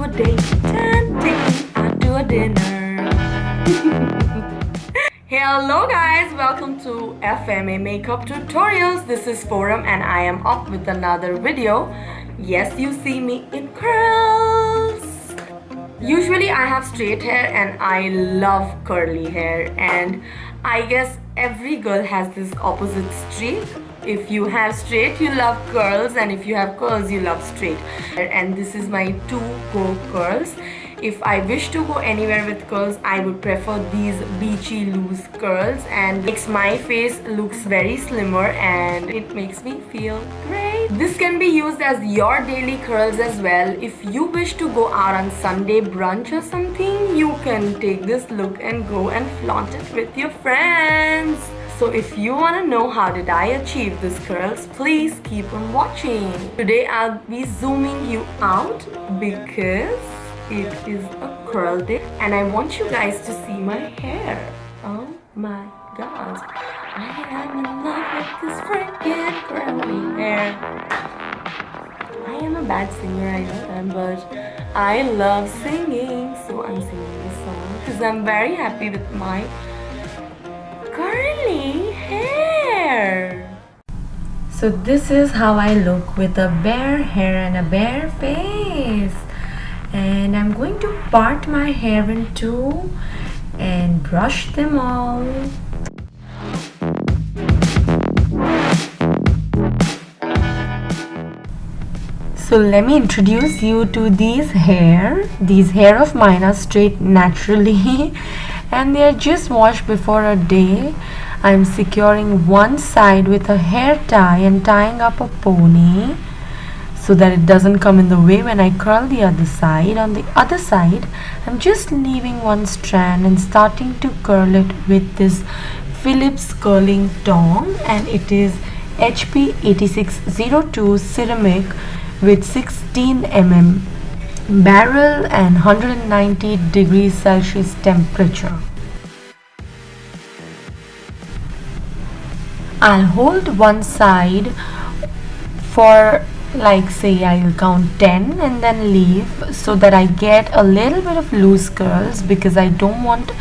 a date and take me out to a dinner. Hello guys, welcome to FMA makeup tutorials. This is Forum and I am up with another video. Yes, you see me in curls. Usually I have straight hair and I love curly hair, and I guess every girl has this opposite streak. If you have straight, you love curls, and if you have curls, you love straight. And this is my to-go curls. If I wish to go anywhere with curls, I would prefer these beachy loose curls, and makes my face looks very slimmer and it makes me feel great. This can be used as your daily curls as well. If you wish to go out on Sunday brunch or something, you can take this look and go and flaunt it with your friends. So if you want to know how did I achieve these curls, please keep on watching. Today I'll be zooming you out because it is a curl day and I want you guys to see my hair. Oh my god, I am in love with this freaking curly hair. I am a bad singer, I know that, but I love singing, so I'm singing this song because I'm very happy with my curly hair. So this is how I look with a bare hair and a bare face. And I'm going to part my hair in two and brush them all. So let me introduce you to these hair. These hair of mine are straight naturally and they are just washed before a day. I'm securing one side with a hair tie and tying up a pony so that it doesn't come in the way when I curl the other side. On the other side, I'm just leaving one strand and starting to curl it with this Philips curling tong, and it is HP 8602 ceramic with 16 barrel and 190 degrees Celsius temperature. I'll hold one side for, like, say I'll count 10 and then leave so that I get a little bit of loose curls, because I don't want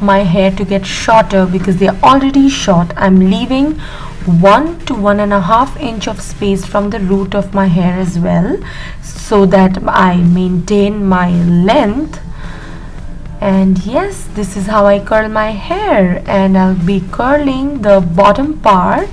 my hair to get shorter because they're already short. I'm leaving 1 to 1.5 inch of space from the root of my hair as well, so that I maintain my length. And yes, this is how I curl my hair, and I'll be curling the bottom part.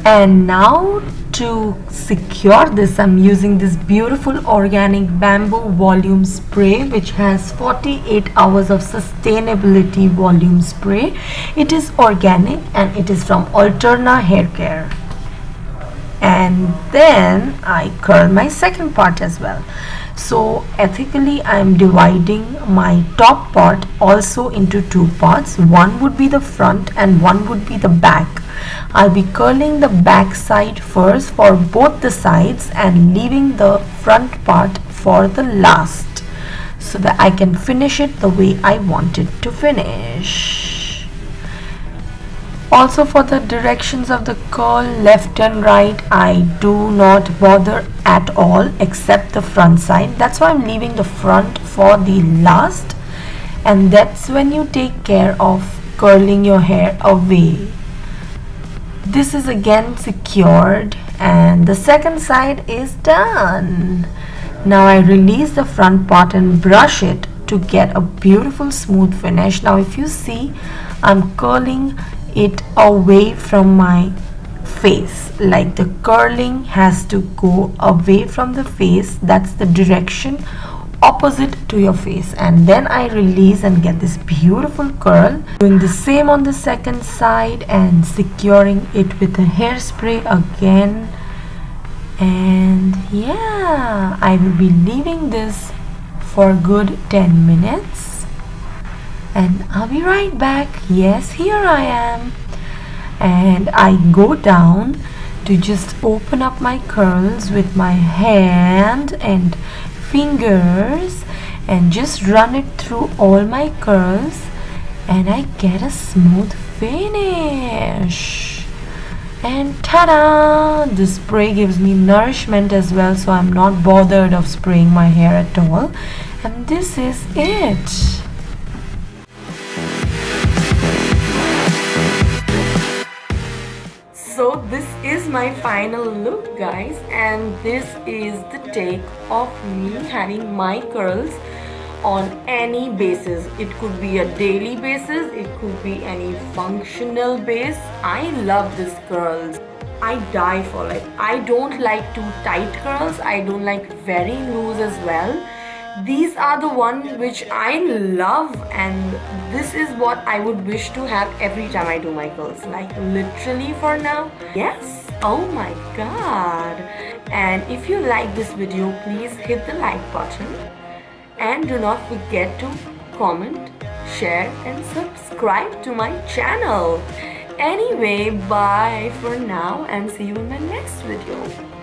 And now to secure this, I'm using this beautiful organic bamboo volume spray which has 48 hours of sustainability volume spray. It is organic and it is from Alterna hair care. And then I curl my second part as well. So ethically I am dividing my top part also into two parts. One would be the front and one would be the back. I'll be curling the back side first for both the sides and leaving the front part for the last, so that I can finish it the way I want it to finish. Also, for the directions of the curl, left and right, I do not bother at all except the front side. That's why I'm leaving the front for the last, and that's when you take care of curling your hair away. This is again secured and the second side is done. Now I release the front part and brush it to get a beautiful smooth finish. Now if you see, I'm curling it away from my face, like the curling has to go away from the face. That's the direction opposite to your face, and then I release and get this beautiful curl. Doing the same on the second side and securing it with a hairspray again. And yeah, I will be leaving this for a good 10 minutes and I'll be right back. Yes, here I am, and I go down to just open up my curls with my hand and fingers and just run it through all my curls, and I get a smooth finish. And ta-da! This spray gives me nourishment as well, so I'm not bothered of spraying my hair at all. And this is it. So this is my final look, guys, and this is the take of me having my curls on any basis. It could be a daily basis, it could be any functional base. I love these curls. I die for it. I don't like too tight curls. I don't like very loose as well. These are the ones which I love, and this is what I would wish to have every time I do my curls, like literally for now. Yes, oh my god. And if you like this video, please hit the like button, and do not forget to comment, share and subscribe to my channel. Anyway, bye for now and see you in my next video.